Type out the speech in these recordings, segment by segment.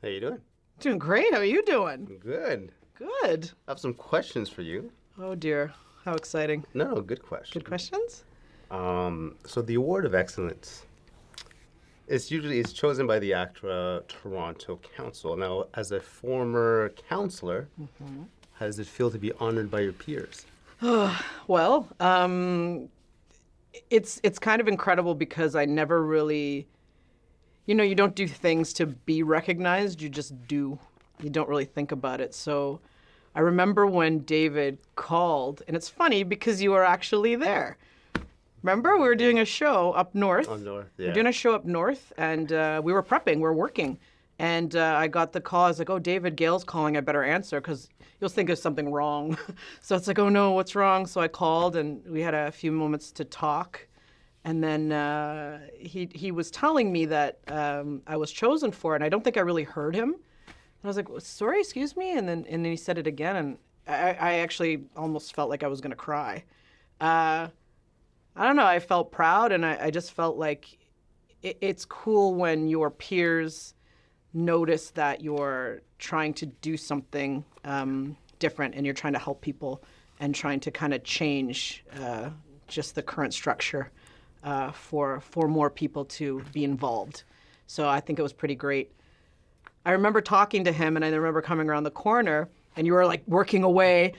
How you doing? Doing great. How are you doing? Good. Good. I have some questions for you. Oh dear. How exciting. No, good question. Good questions? So the Award of Excellence it's chosen by the ACTRA Toronto Council. Now, as a former counselor, how does it feel to be honored by your peers? Well, it's kind of incredible because I never really, you don't do things to be recognized. You just do. You don't really think about it. So I remember when David called, and it's funny because you were actually there. Remember, we were doing a show up north. Up north, We yeah. were doing a show up north, and we were prepping, we were working. And I got the call. I was like, oh, David Gale's calling. I better answer because you'll think there's something wrong. So it's like, oh, no, what's wrong? So I called, and we had a few moments to talk. And then he was telling me that I was chosen for it, and I don't think I really heard him. And I was like, sorry, excuse me? And then he said it again, and I actually almost felt like I was going to cry. I don't know, I felt proud, and I just felt like it's cool when your peers notice that you're trying to do something different and you're trying to help people and trying to kind of change just the current structure for more people to be involved. So I think it was pretty great. I remember talking to him, and I remember coming around the corner, and you were like working away,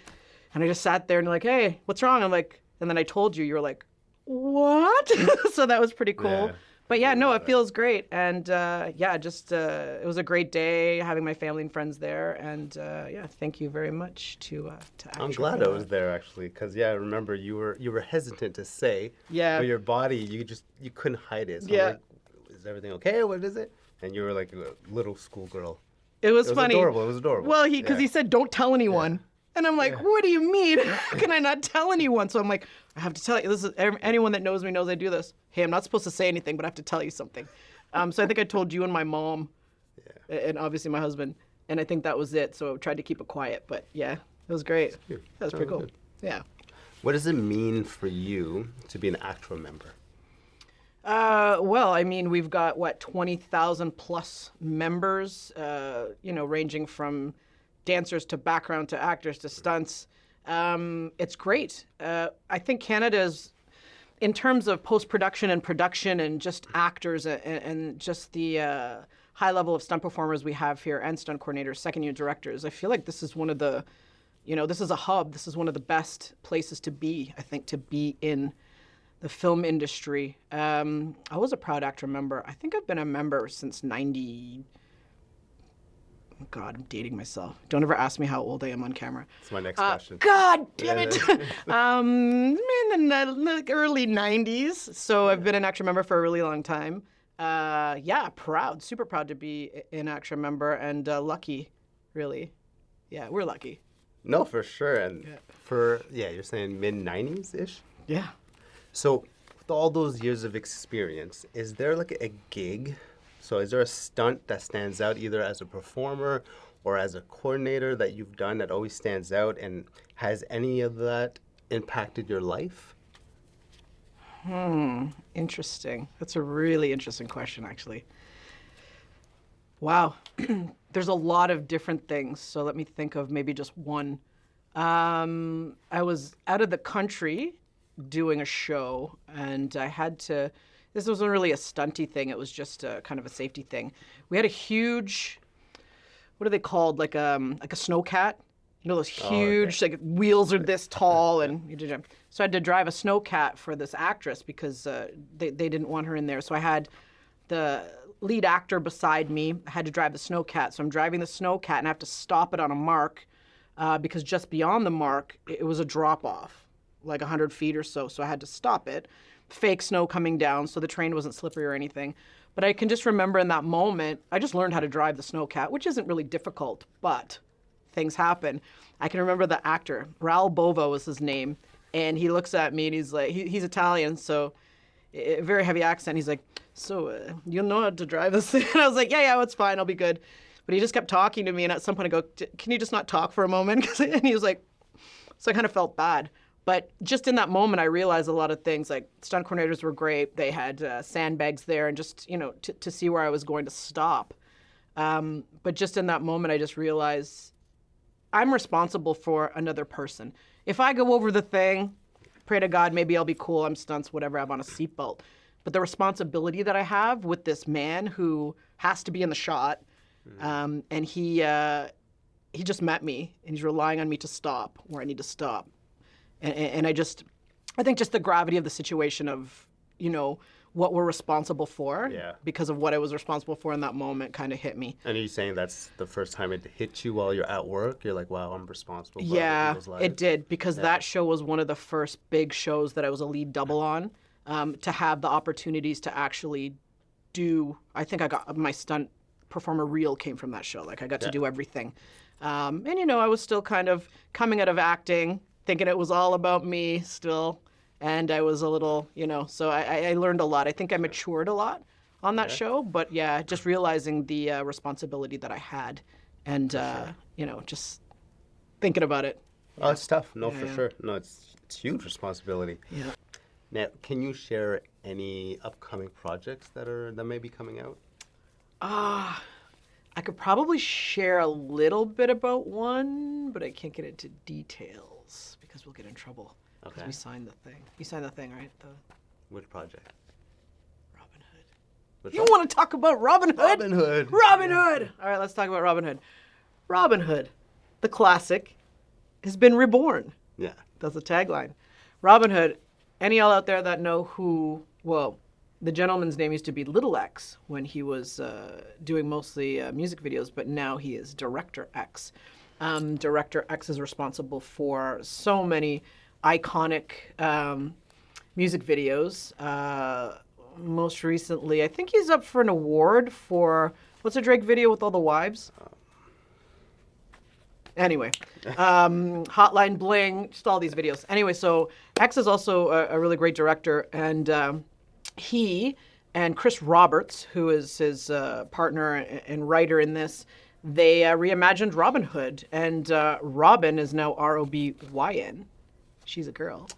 and I just sat there and you're like, hey, what's wrong? I'm like, and then I told you, you were like, what? So that was pretty cool. Yeah, But yeah, no, it feels great. And it was a great day having my family and friends there. And thank you very much to ACTRA. I'm glad I was there actually, because I remember you were hesitant to say. Yeah. But your body, you couldn't hide it. So Yeah. I'm like, is everything okay? What is it? And you were like a little schoolgirl. It was funny. Adorable. It was adorable. Well, because he said, don't tell anyone. Yeah. And I'm like, what do you mean? How can I not tell anyone? So I'm like, I have to tell you. This is anyone that knows me knows I do this. Hey, I'm not supposed to say anything, but I have to tell you something. So I think I told you and my mom, and obviously my husband, and I think that was it. So I tried to keep it quiet, but yeah, it was great. That was pretty cool. Good. Yeah. What does it mean for you to be an ACTRA member? Well, I mean, we've got 20,000 plus members, ranging from dancers to background to actors to stunts. It's great. I think Canada's, in terms of post-production and production and just actors and just the high level of stunt performers we have here and stunt coordinators, second year directors, I feel like this is one of the, this is a hub. This is one of the best places to be, I think, to be in the film industry. I was a proud ACTRA member. I think I've been a member since 90. God, I'm dating myself. Don't ever ask me how old I am on camera. That's my next question. God damn it. In the early 90s. So I've been an ACTRA member for a really long time. Proud, super proud to be an ACTRA member and lucky, really. Yeah, we're lucky. No, for sure. And you're saying mid-90s-ish? Yeah. So with all those years of experience, is there like a gig? So is there a stunt that stands out either as a performer or as a coordinator that you've done that always stands out? And has any of that impacted your life? Interesting. That's a really interesting question, actually. Wow. There's a lot of different things. So let me think of maybe just one. I was out of the country doing a show, and I had to... This wasn't really a stunty thing. It was just kind of a safety thing. We had a huge, what are they called? Like a snowcat. Those huge like wheels are this tall, and so I had to drive a snowcat for this actress because they didn't want her in there. So I had the lead actor beside me. I had to drive the snowcat. So I'm driving the snowcat, and I have to stop it on a mark because just beyond the mark, it was a drop off, like 100 feet or so. So I had to stop it. Fake snow coming down, so the train wasn't slippery or anything. But I can just remember in that moment, I just learned how to drive the snowcat, which isn't really difficult, but things happen. I can remember the actor, Raul Bova was his name, and he looks at me and he's like, he's Italian, so a very heavy accent. He's like, so you know how to drive this thing? And I was like, yeah, it's fine, I'll be good. But he just kept talking to me, and at some point I go, can you just not talk for a moment? And he was like, so I kind of felt bad. But just in that moment, I realized a lot of things. Like stunt coordinators were great. They had sandbags there, and just to see where I was going to stop. But just in that moment, I just realized I'm responsible for another person. If I go over the thing, pray to God, maybe I'll be cool. I'm stunts, whatever. I'm on a seatbelt. But the responsibility that I have with this man who has to be in the shot, and he just met me, and he's relying on me to stop where I need to stop. And I think just the gravity of the situation of, what we're responsible for, because of what I was responsible for in that moment, kind of hit me. And are you saying that's the first time it hit you while you're at work? You're like, wow, I'm responsible for Yeah, other people's lives? it did, because that show was one of the first big shows that I was a lead double on, to have the opportunities to actually do, I think I got my stunt performer reel came from that show. Like I got to do everything. And, I was still kind of coming out of acting, thinking it was all about me still. And I was a little, so I learned a lot. I think I matured a lot on that show. But yeah, just realizing the responsibility that I had and, just thinking about it. Oh, it's tough. No, for sure. No, it's huge responsibility. Yeah. Now, can you share any upcoming projects that may be coming out? I could probably share a little bit about one, but I can't get into details because we'll get in trouble. Because we signed the thing. You signed the thing, right? Which project? Robin Hood. Which You one? want to talk about Robin Hood? Robin Hood. Robin Hood. All right, let's talk about Robin Hood. Robin Hood, the classic, has been reborn. Yeah. That's the tagline. Robin Hood, any y'all out there that know the gentleman's name used to be Little X when he was doing mostly music videos, but now he is Director X. Director X is responsible for so many iconic music videos. Most recently, I think he's up for an award for, what's a Drake video with all the wives? Anyway, Hotline Bling, just all these videos. Anyway, so X is also a really great director, and he and Chris Roberts, who is his partner and writer in this, they reimagined Robin Hood, and Robin is now Robyn. She's a girl.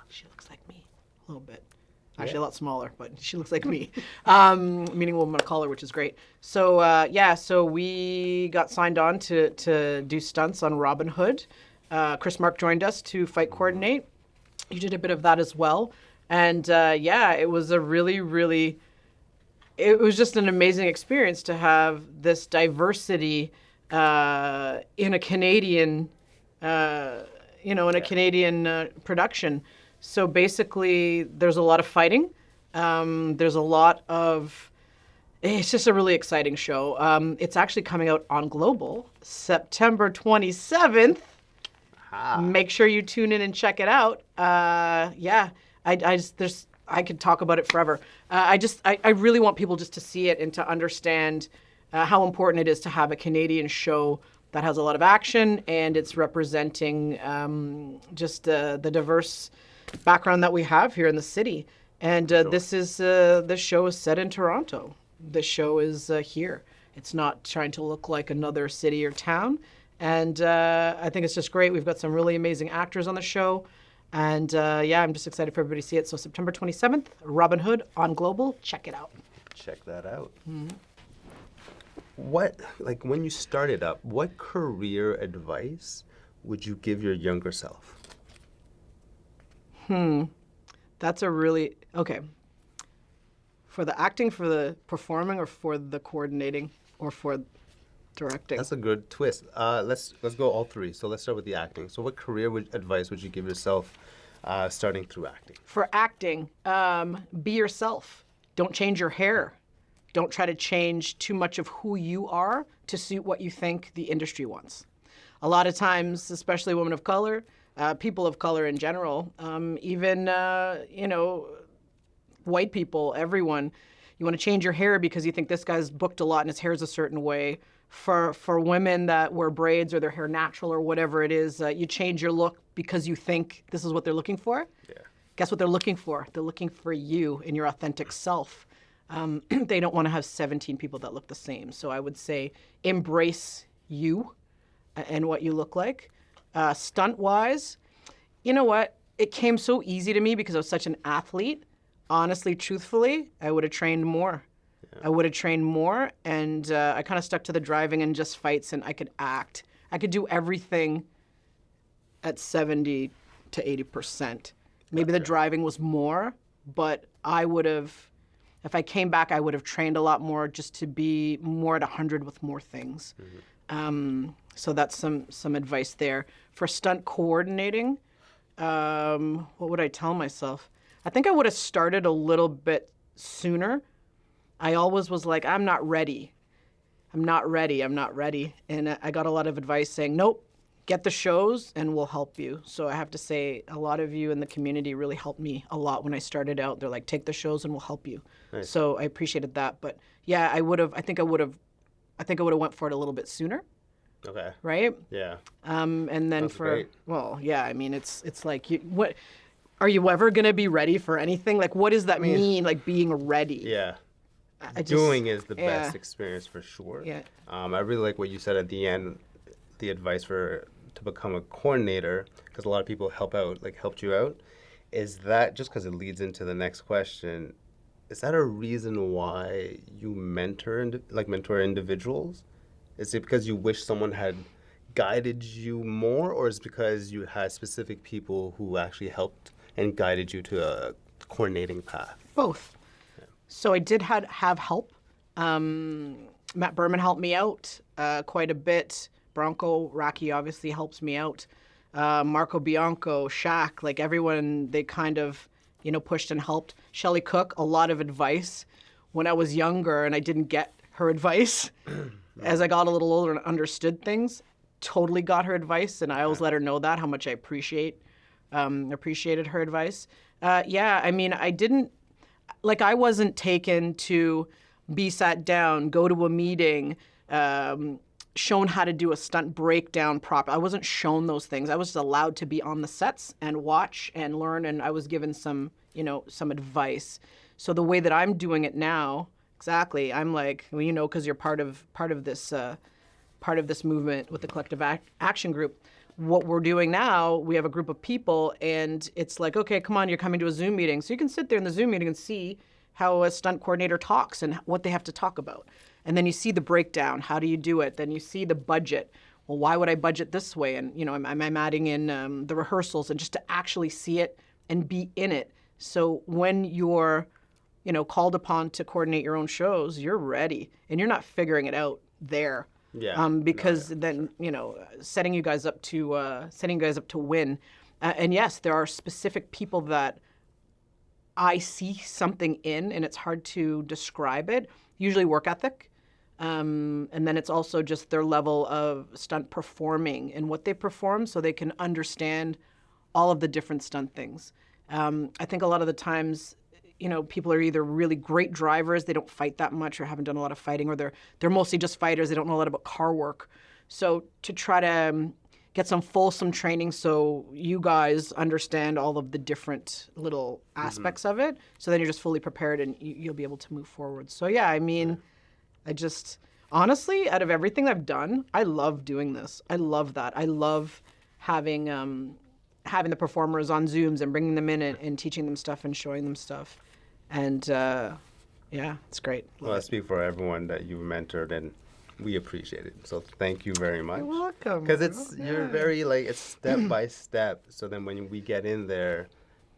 She looks like me a little bit. Actually, a lot smaller, but she looks like me. Meaning woman of color, which is great. So, so we got signed on to do stunts on Robin Hood. Chris Mark joined us to fight coordinate. You did a bit of that as well. And, it was a really, really, it was just an amazing experience to have this diversity in a Canadian, Canadian production. So basically, there's a lot of fighting. There's a lot of... It's just a really exciting show. It's actually coming out on Global, September 27th. Make sure you tune in and check it out. I could talk about it forever. I really want people just to see it and to understand how important it is to have a Canadian show that has a lot of action and it's representing the diverse background that we have here in the city. And this show is set in Toronto. This show is here. It's not trying to look like another city or town. And I think it's just great. We've got some really amazing actors on the show. And I'm just excited for everybody to see it. So September 27th, Robin Hood on Global. Check it out. Check that out. Mm-hmm. When you started up, what career advice would you give your younger self? That's a really, okay. For the acting, for the performing, or for the coordinating, or for directing? That's a good twist. Let's go all three. So let's start with the acting. So what career advice would you give yourself starting through acting? For acting, be yourself. Don't change your hair. Don't try to change too much of who you are to suit what you think the industry wants. A lot of times, especially women of color, people of color in general, even, white people, everyone, you want to change your hair because you think this guy's booked a lot and his hair's a certain way. For women that wear braids or their hair natural or whatever it is, you change your look because you think this is what they're looking for. Yeah. Guess what they're looking for? They're looking for you and your authentic self. They don't want to have 17 people that look the same. So I would say embrace you and what you look like. Stunt-wise, you know what? It came so easy to me because I was such an athlete. Honestly, truthfully, I would have trained more. I would have trained more, and I kind of stuck to the driving and just fights, and I could act. I could do everything at 70 to 80%. Maybe the driving was more, but I would have, if I came back, I would have trained a lot more just to be more at 100 with more things. So that's some advice there. For stunt coordinating, what would I tell myself? I think I would have started a little bit sooner. I always was like, I'm not ready. I'm not ready. I'm not ready. And I got a lot of advice saying, nope, get the shows and we'll help you. So I have to say a lot of you in the community really helped me a lot when I started out. They're like, take the shows and we'll help you. Nice. So I appreciated that. But yeah, I think I would have went for it a little bit sooner. Okay. Right? Yeah. And then That's great. well, yeah, I mean, it's like, what, are you ever going to be ready for anything? Like, what does that mean? Like being ready? Yeah. Doing is the best experience for sure. Yeah. I really like what you said at the end, the advice to become a coordinator, because a lot of people helped you out. Is that, just because it leads into the next question, is that a reason why you mentor individuals? Is it because you wish someone had guided you more, or is it because you had specific people who actually helped and guided you to a coordinating path? Both. So I did have help. Matt Berman helped me out quite a bit. Bronco Rocky obviously helps me out. Marco Bianco, Shaq, like everyone, they kind of, pushed and helped. Shelley Cook, a lot of advice. When I was younger and I didn't get her advice, as I got a little older and understood things, totally got her advice, and I always let her know that, how much I appreciated her advice. I mean, I wasn't taken to be sat down, go to a meeting, shown how to do a stunt breakdown proper. I wasn't shown those things. I was just allowed to be on the sets and watch and learn, and I was given some advice. So the way that I'm doing it now, exactly, I'm like, well, because you're part of this movement with the Collective Action Group. What we're doing now, we have a group of people, and it's like, okay, come on, you're coming to a Zoom meeting. So you can sit there in the Zoom meeting and see how a stunt coordinator talks and what they have to talk about. And then you see the breakdown. How do you do it? Then you see the budget. Well, why would I budget this way? And, I'm adding in the rehearsals, and just to actually see it and be in it. So when you're, called upon to coordinate your own shows, you're ready, and you're not figuring it out there. Yeah. Because then, setting you guys up to win. And yes, there are specific people that I see something in, and it's hard to describe it. Usually work ethic. And then it's also just their level of stunt performing and what they perform, so they can understand all of the different stunt things. I think a lot of the times, people are either really great drivers, they don't fight that much or haven't done a lot of fighting, or they're mostly just fighters, they don't know a lot about car work. So to try to get some fulsome training so you guys understand all of the different little aspects of it, so then you're just fully prepared and you'll be able to move forward. So yeah, I mean, I just, honestly, out of everything I've done, I love doing this. I love that. I love having the performers on Zooms and bringing them in and teaching them stuff and showing them stuff. And it's great. Well, I speak for everyone that you've mentored, and we appreciate it. So thank you very much. You're welcome. Because you're very, it's step by step. So then when we get in there,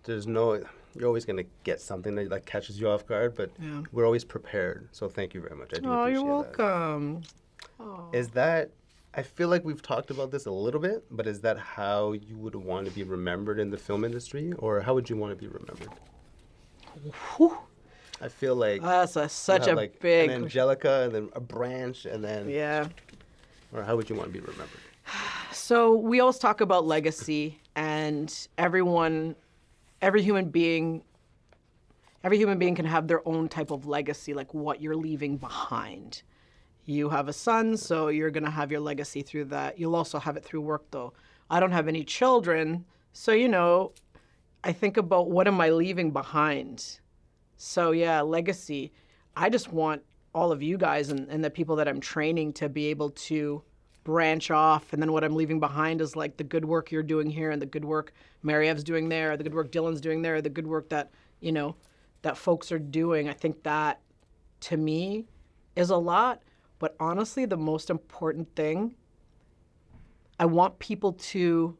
you're always going to get something that catches you off guard, but we're always prepared. So thank you very much. I do appreciate you're welcome. That. I feel like we've talked about this a little bit, but is that how you would want to be remembered in the film industry, or how would you want to be remembered? Whew. I feel like that's such a big an Angelica, and then a branch, and then Or how would you want to be remembered? So we always talk about legacy, and every human being can have their own type of legacy, like what you're leaving behind. You have a son, so you're going to have your legacy through that. You'll also have it through work, though. I don't have any children, so, I think about what am I leaving behind. So, yeah, legacy. I just want all of you guys and the people that I'm training to be able to branch off, and then what I'm leaving behind is like the good work you're doing here and the good work Mariev's doing there, the good work Dylan's doing there, the good work that, that folks are doing. I think that to me is a lot. But honestly, the most important thing, I want people to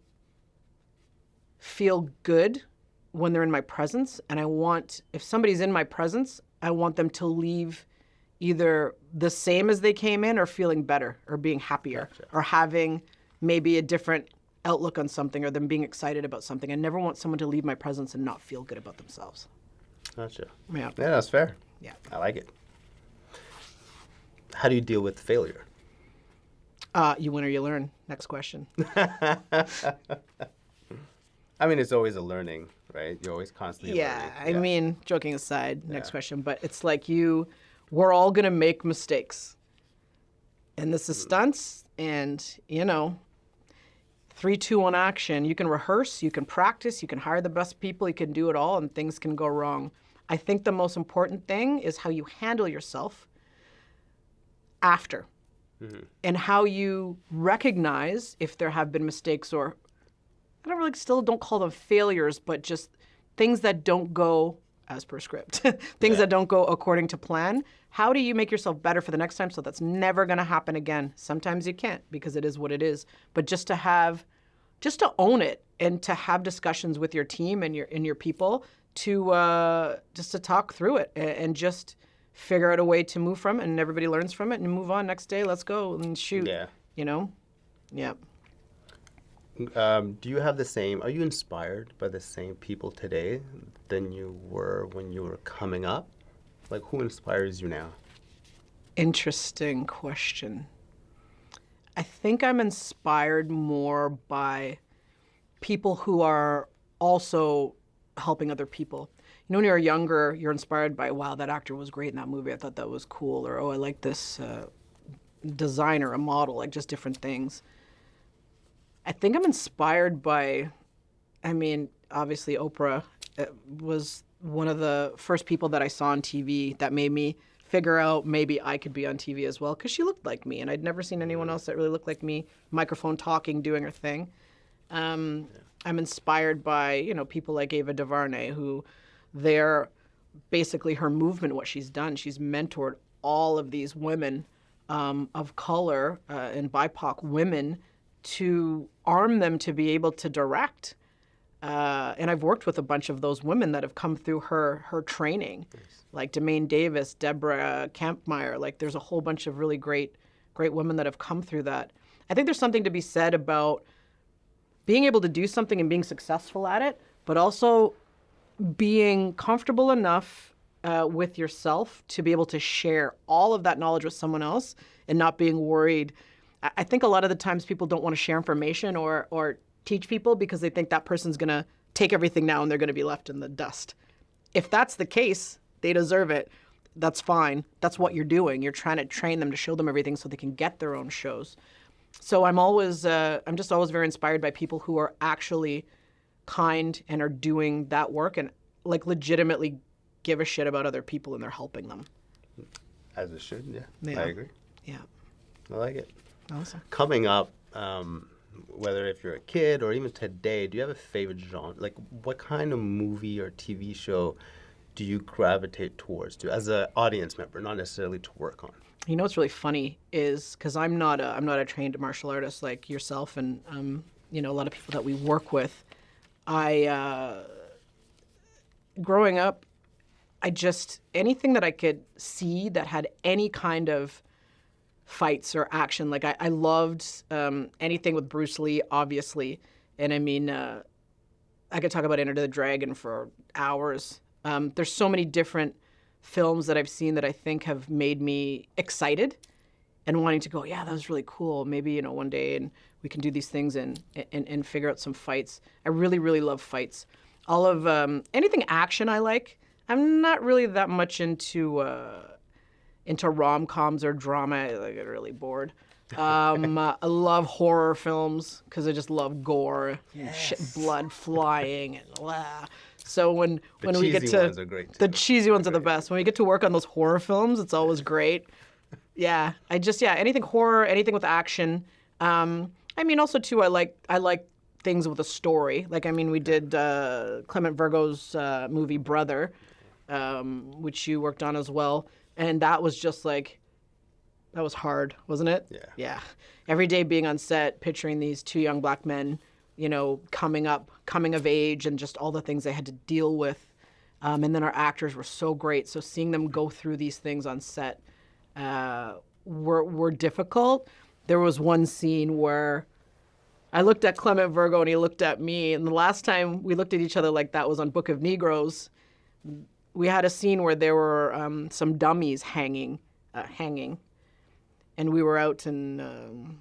feel good when they're in my presence. And I want, if somebody's in my presence, I want them to leave either the same as they came in or feeling better or being happier or having maybe a different outlook on something or them being excited about something. I never want someone to leave my presence and not feel good about themselves. Gotcha. Yeah. Yeah, that's fair. Yeah. I like it. How do you deal with failure? You win or you learn. Next question. I mean, it's always a learning, right? You're always constantly Yeah, learning. I mean, joking aside, next question, but it's like we're all going to make mistakes. And this is stunts, and, 3, 2, 1 action. You can rehearse, you can practice, you can hire the best people, you can do it all, and things can go wrong. I think the most important thing is how you handle yourself after. And how you recognize if there have been mistakes, or I don't call them failures, but just things that don't go as per script, things that don't go according to plan. How do you make yourself better for the next time so that's never going to happen again? Sometimes you can't because it is what it is, but just to own it and to have discussions with your team and your people to just to talk through it and just figure out a way to move from it, and everybody learns from it and move on. Next day, let's go and shoot. Yeah. Yeah. Do you have the same, are you inspired by the same people today than you were when you were coming up? Like, who inspires you now? Interesting question. I think I'm inspired more by people who are also helping other people. When you're younger, you're inspired by, wow, that actor was great in that movie. I thought that was cool. Or, oh, I like this designer, a model, like just different things. I think I'm inspired by, obviously Oprah was one of the first people that I saw on TV that made me figure out maybe I could be on TV as well, because she looked like me, and I'd never seen anyone else that really looked like me, microphone talking, doing her thing. I'm inspired by, people like Ava DuVernay, who they're basically her movement, what she's done. She's mentored all of these women of color and BIPOC women to arm them to be able to direct. And I've worked with a bunch of those women that have come through her training, like Demaine Davis, Deborah Kampmeyer. Like, there's a whole bunch of really great women that have come through that. I think there's something to be said about being able to do something and being successful at it, but also being comfortable enough with yourself to be able to share all of that knowledge with someone else and not being worried. I think a lot of the times people don't want to share information or teach people because they think that person's going to take everything now and they're going to be left in the dust. If that's the case, they deserve it. That's fine. That's what you're doing. You're trying to train them to show them everything so they can get their own shows. So I'm just always very inspired by people who are actually kind and are doing that work and like legitimately give a shit about other people and they're helping them. As it should, yeah. I agree. Yeah. I like it. Awesome. Coming up, whether if you're a kid or even today, do you have a favorite genre? Like, what kind of movie or TV show do you gravitate towards as an audience member, not necessarily to work on? What's really funny is because I'm not a trained martial artist like yourself and a lot of people that we work with. Growing up, anything that I could see that had any kind of fights or action, like I loved anything with Bruce Lee, obviously. And I could talk about Enter the Dragon for hours. There's so many different films that I've seen that I think have made me excited and wanting to go, yeah, that was really cool. Maybe, one day and we can do these things and figure out some fights. I really, really love fights. All of anything action I like. I'm not really that much into rom-coms or drama. I get really bored. I love horror films because I just love gore, and shit, blood flying, and blah. So when we get to ones are great too. The cheesy ones are the best. When we get to work on those horror films, it's always great. Yeah, anything horror, anything with action. Also too, I like things with a story. Like we did Clement Virgo's movie Brother, which you worked on as well. And that was just like, that was hard, wasn't it? Yeah. Yeah. Every day being on set, picturing these two young black men, you know, coming of age, and just all the things they had to deal with. And then our actors were so great. So seeing them go through these things on set were difficult. There was one scene where I looked at Clement Virgo and he looked at me. And the last time we looked at each other like that was on Book of Negroes. We had a scene where there were some dummies hanging. And we were out in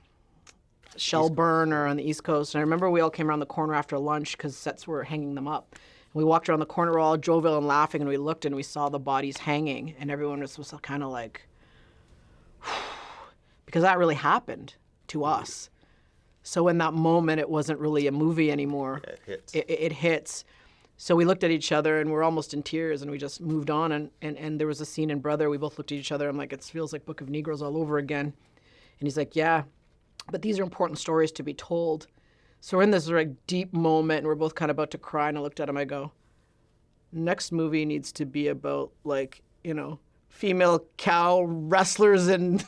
Shelburne or on the East Coast. And I remember we all came around the corner after lunch because sets were hanging them up. And we walked around the corner, we're all jovial and laughing, and we looked and we saw the bodies hanging. And everyone was kind of like, because that really happened to us. So in that moment, it wasn't really a movie anymore. Yeah, it hits. It hits. So we looked at each other and we're almost in tears, and we just moved on. And there was a scene in Brother. We both looked at each other. I'm like, it feels like Book of Negroes all over again. And he's like, yeah, but these are important stories to be told. So we're in this like deep moment, and we're both kind of about to cry. And I looked at him. I go, next movie needs to be about like, you know, female cow wrestlers in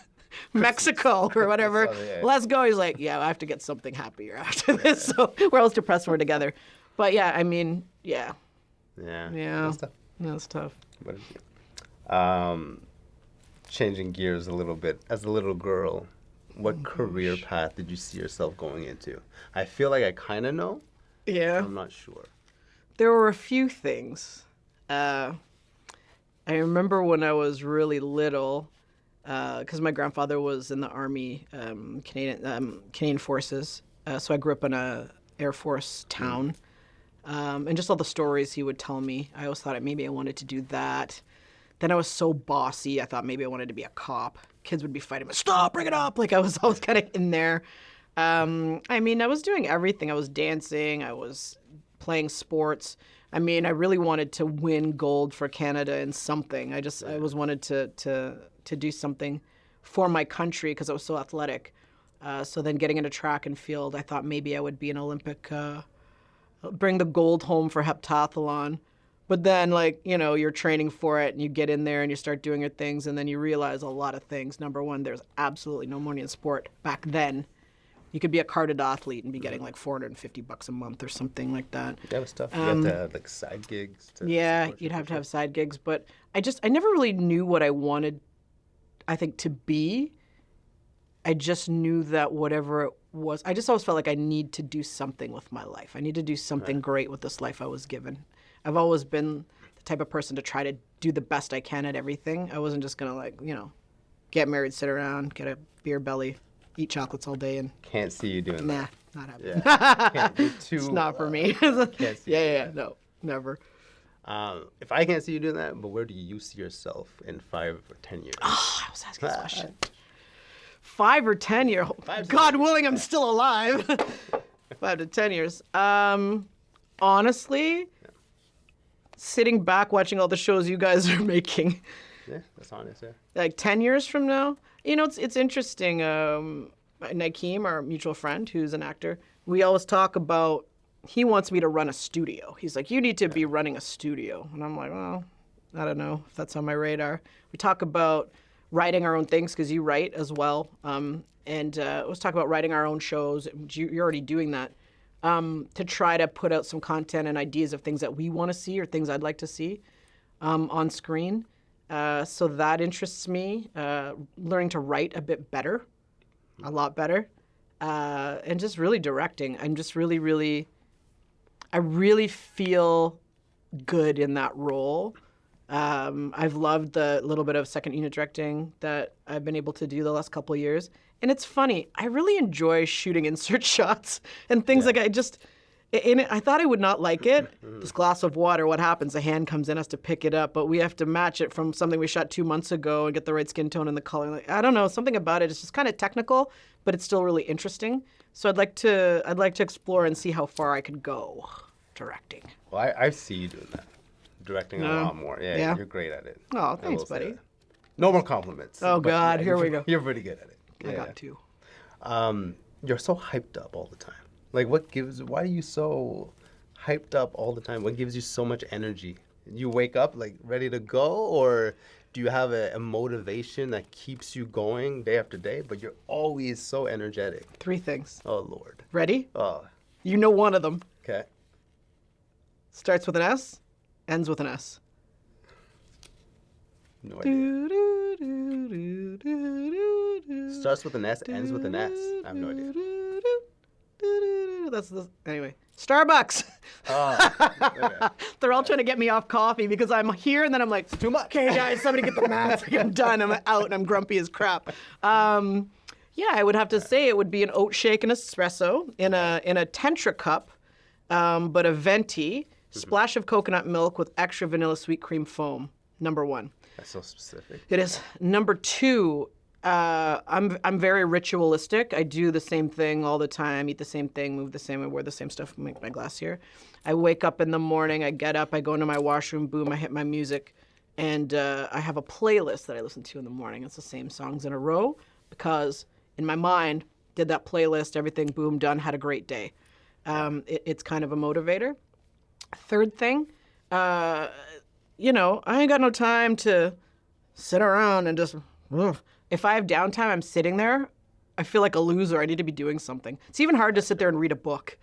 Mexico or whatever. Yeah. Let's go. He's like, yeah, I have to get something happier after this. So we're all depressed we're together. But yeah, I mean, yeah. Yeah. That's tough. That's tough. But, changing gears a little bit. As a little girl, what career path did you see yourself going into? I feel like I kind of know. Yeah. I'm not sure. There were a few things. I remember when I was really little, because my grandfather was in the Army, Canadian Forces. So I grew up in a Air Force town. And just all the stories he would tell me, I always thought maybe I wanted to do that. Then I was so bossy, I thought maybe I wanted to be a cop. Kids would be fighting me, stop, bring it up. Like I was always kind of in there. I mean, I was doing everything. I was dancing, I was playing sports. I mean, I really wanted to win gold for Canada in something. I was wanted to do something for my country because I was so athletic. So then getting into track and field, I thought maybe I would be an Olympic, bring the gold home for heptathlon. But then, like, you know, you're training for it and you get in there and you start doing your things, and then you realize a lot of things. Number one, there's absolutely no money in sport. Back then, you could be a carded athlete and be getting like $450 a month or something like that. That was tough. You had to have like side gigs. Yeah, you'd have to have side gigs. But I never really knew what I wanted, I think, to be. I just knew that whatever it was, I just always felt like I need to do something with my life. I need to do something great with this life I was given. I've always been the type of person to try to do the best I can at everything. I wasn't just going to, like, you know, get married, sit around, get a beer belly, eat chocolates all day. And Can't see you doing that. Nah, not happening. Yeah. Can't do too, It's not for me. Can't see Yeah, no, never. If I can't see you doing that, but where do you see yourself in 5 or 10 years? Oh, I was asking this question. 5 or 10 years. 5 God willing, I'm still alive. 5 to 10 years. Honestly, sitting back watching all the shows you guys are making. Yeah, that's honest, yeah. Like 10 years from now, you know, it's interesting. Nakeem, our mutual friend, who's an actor, we always talk about, he wants me to run a studio. He's like, you need to be running a studio. And I'm like, well, I don't know if that's on my radar. We talk about writing our own things, because you write as well. Let's talk about writing our own shows. You're already doing that. To try to put out some content and ideas of things that we want to see or things I'd like to see on screen. So that interests me. Learning to write a bit better, a lot better. And just really directing. I'm just I really feel good in that role. I've loved the little bit of second unit directing that I've been able to do the last couple of years. And it's funny, I really enjoy shooting insert shots and things like I thought I would not like it. This glass of water, what happens? A hand comes in, has to pick it up, but we have to match it from something we shot 2 months ago and get the right skin tone and the color. Like, I don't know, something about it. It's just kind of technical, but it's still really interesting. So I'd like to explore and see how far I could go directing. Well, I see you doing that. Directing a lot more. Yeah, you're great at it. Oh, thanks, buddy. No more compliments. Oh, God, here we go. You're pretty good at it. I got 2. You're so hyped up all the time. Like, why are you so hyped up all the time? What gives you so much energy? You wake up, like, ready to go? Or do you have a motivation that keeps you going day after day, but you're always so energetic? 3 things. Oh, Lord. Ready? Oh, You know one of them. okay. Starts with an S, ends with an S. No idea. Starts with an S, ends with an S. I have no idea. That's the anyway. Starbucks. Oh, okay. They're all trying to get me off coffee because I'm here and then I'm like, it's too much. Okay, guys, somebody get the mask. I'm done. I'm out and I'm grumpy as crap. Yeah, I would have to say it would be an oat shake and espresso in a Tetra cup, but a venti, splash of coconut milk with extra vanilla sweet cream foam. Number 1. That's so specific. It is. Number 2, I'm very ritualistic. I do the same thing all the time, eat the same thing, move the same way, wear the same stuff, make my glass here. I wake up in the morning, I get up, I go into my washroom, boom, I hit my music, and I have a playlist that I listen to in the morning. It's the same songs in a row because in my mind, did that playlist, everything, boom, done, had a great day. It's kind of a motivator. Third thing, you know, I ain't got no time to sit around and just, ugh. If I have downtime, I'm sitting there, I feel like a loser. I need to be doing something. It's even hard to sit there and read a book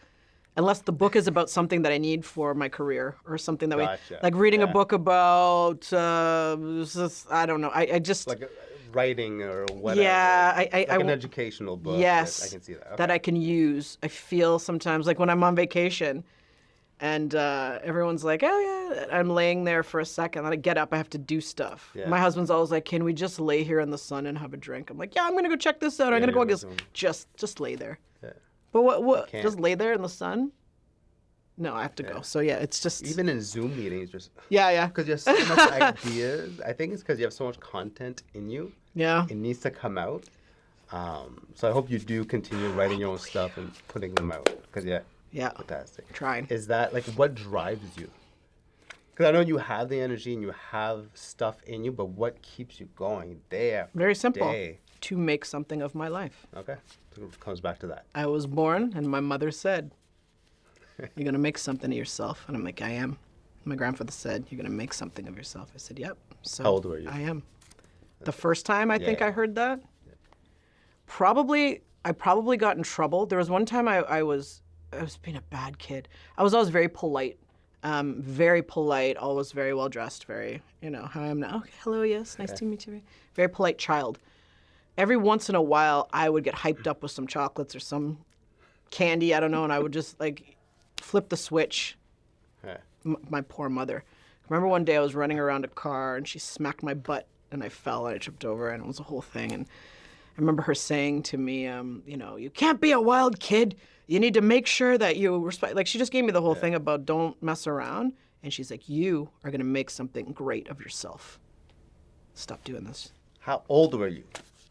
unless the book is about something that I need for my career or something that Gotcha. like reading a Yeah. book about, I don't know. I just, Like writing or whatever. yeah, Like an educational book. yes, I can see that. that Okay. I can use. I feel sometimes like when I'm on vacation and everyone's like, oh yeah, I'm laying there for a second. Then I get up, I have to do stuff. Yeah. My husband's always like, can we just lay here in the sun and have a drink? I'm like, yeah, I'm going to go check this out. I'm going to go you're get just lay there. Yeah. But what can't. just lay there in the sun? No, I have to go. So yeah, it's just, Even in Zoom meetings, just yeah. because you have so much ideas. I think it's because you have so much content in you. Yeah. It needs to come out. So I hope you do continue writing your own stuff and putting them out. Because Yeah. fantastic. Trying. Is that like what drives you? Because I know you have the energy and you have stuff in you, but what keeps you going day after Very simple. day? To make something of my life. Okay, so it comes back to that. I was born and my mother said, you're going to make something of yourself. And I'm like, I am. My grandfather said, you're going to make something of yourself. I said, yep. So How old were you? I am. The first time I think Yeah. I heard that, I probably got in trouble. There was one time I was being a bad kid. I was always very polite, always very well dressed, very, you know, how I am now. Okay, hello, yes, nice to meet you. Very polite child. Every once in a while, I would get hyped up with some chocolates or some candy, I don't know, and I would just like flip the switch. Yeah. My poor mother. I remember one day I was running around a car and she smacked my butt and I fell and I tripped over and it was a whole thing. And I remember her saying to me, you know, you can't be a wild kid. You need to make sure that you respect. Like she just gave me the whole thing about don't mess around. And she's like, you are going to make something great of yourself. Stop doing this. How old were you?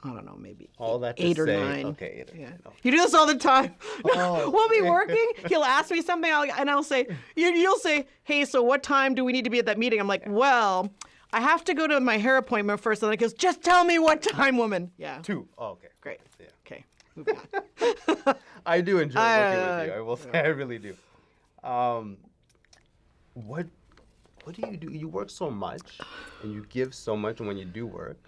I don't know, maybe All that to 8 or say, 9. okay, 8 or Yeah. 9, okay. You do this all the time. Oh. We'll be working. He'll ask me something, and I'll say, you'll say, hey, so what time do we need to be at that meeting? I'm like, well, I have to go to my hair appointment first. And then he goes, just tell me what time, woman. Yeah. 2. Oh, okay. Great. Yeah. Okay. Moving on. I do enjoy working with you. I will say, I really do. What do you do? You work so much, and you give so much, and when you do work,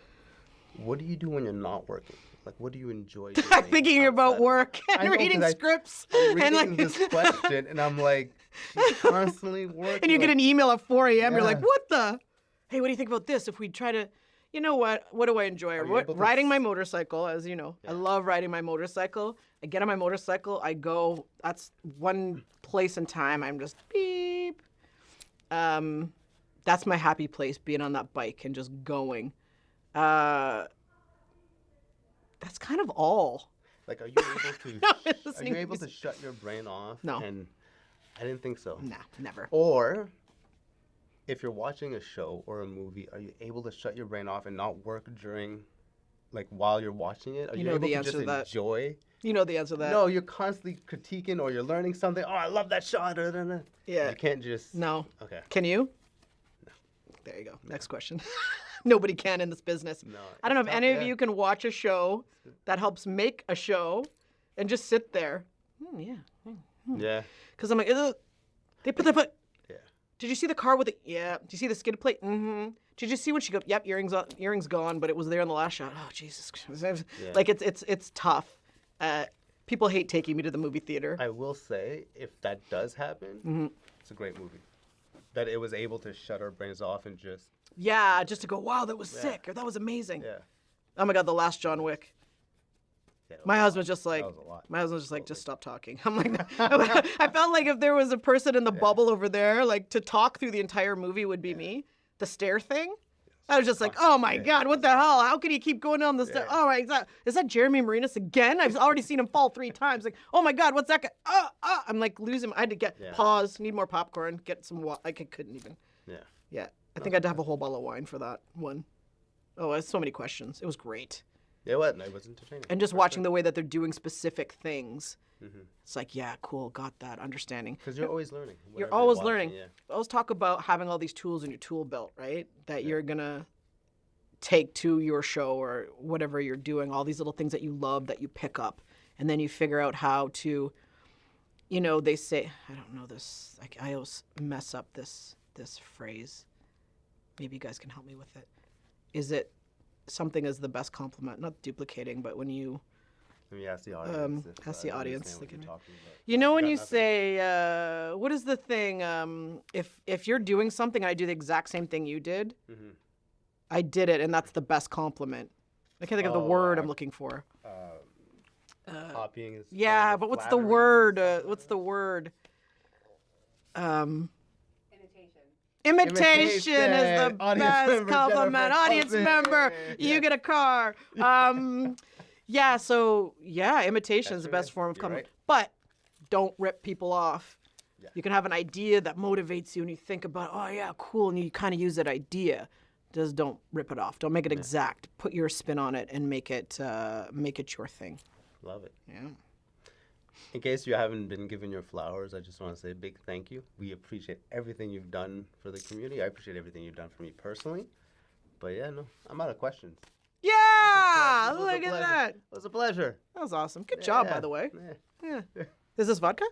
what do you do when you're not working? Like, what do you enjoy doing? I'm thinking about outside? work I and know, reading 'cause scripts. I'm and reading this question, and I'm like, she's constantly working. and you get an email at 4 a.m. You're like, Yeah. what the? Hey, what do you think about this? If we try to, you know what? What do I enjoy? you able to Riding my motorcycle, as you know. I love riding my motorcycle. I get on my motorcycle. I go. That's one place and time. I'm just beep. That's my happy place, being on that bike and just going. That's kind of all. Like, are you able to? I'm Are listening you to able to music. shut your brain off? No. And I didn't think so. Nah, never. Or if you're watching a show or a movie, are you able to shut your brain off and not work during, like, while you're watching it? Are You you know able the to answer just to that. enjoy? You know the answer to that. No, you're constantly critiquing or you're learning something. Oh, I love that shot. Yeah. You can't just. No. Okay. Can you? No. There you go. Next question. Nobody can in this business. No, I don't know if it's any tough, of yeah. you can watch a show that helps make a show and just sit there. Yeah. Yeah. Because I'm like, ugh. They put. Yeah. Did you see the car with the? Yeah. Did you see the skid plate? Mm-hmm. did you see when she go? Yep, earrings gone, but it was there in the last shot. Oh Jesus, Yeah. like it's tough. People hate taking me to the movie theater. I will say, if that does happen, it's a great movie. That it was able to shut our brains off and just Yeah, just to go, wow, that was sick, or that was amazing. yeah. Oh my God, the last John Wick. Yeah, My husband's just like, was a lot. my husband's just like, just stop talking. I'm like, I felt like if there was a person in the bubble over there, like to talk through the entire movie would be me. The stair thing. I was just like, oh my God, what the hell? How can he keep going down the stairs? Oh my God, is that Jeremy Marinas again? I've already seen him fall 3 times. Like, oh my God, what's that guy? I'm like losing. I had to get pause, need more popcorn, get some water. I couldn't even. Yeah. Yeah, I think I had to have a whole bottle of wine for that one. Oh, I had so many questions. It was great. Yeah, what? It was entertaining. And just watching the way that they're doing specific things. It's like, yeah, cool, got that, understanding. Because you're always learning. You're whatever always watching, learning. Yeah. I always talk about having all these tools in your tool belt, right? That you're going to take to your show or whatever you're doing, all these little things that you love that you pick up. And then you figure out how to, you know, they say, I don't know this, like I always mess up this phrase. Maybe you guys can help me with it. Is it something as the best compliment? Not duplicating, but when you... Let me ask the audience. ask the audience. What you're talking about. You know when Got you nothing. say, what is the thing? If you're doing something and I do the exact same thing you did, I did it, and that's the best compliment. I can't think of the word I'm looking for. Copying is. Yeah, kind of but what's the flattering. word? What's the word? Imitation is the Audience best member, compliment. Jennifer. Audience member, you get a car. Yeah, so yeah, imitation is the best form of You're compliment. right. But don't rip people off. Yeah. You can have an idea that motivates you and you think about, oh yeah, cool, and you kind of use that idea. Just don't rip it off. Don't make it exact. Put your spin on it and make it your thing. Love it. Yeah. In case you haven't been given your flowers, I just want to say a big thank you. We appreciate everything you've done for the community. I appreciate everything you've done for me personally. But yeah, no, I'm out of questions. Yeah, It was a look at pleasure. that. It was a pleasure. That was awesome. Good job, by Yeah, the way. yeah. Yeah. Is this vodka?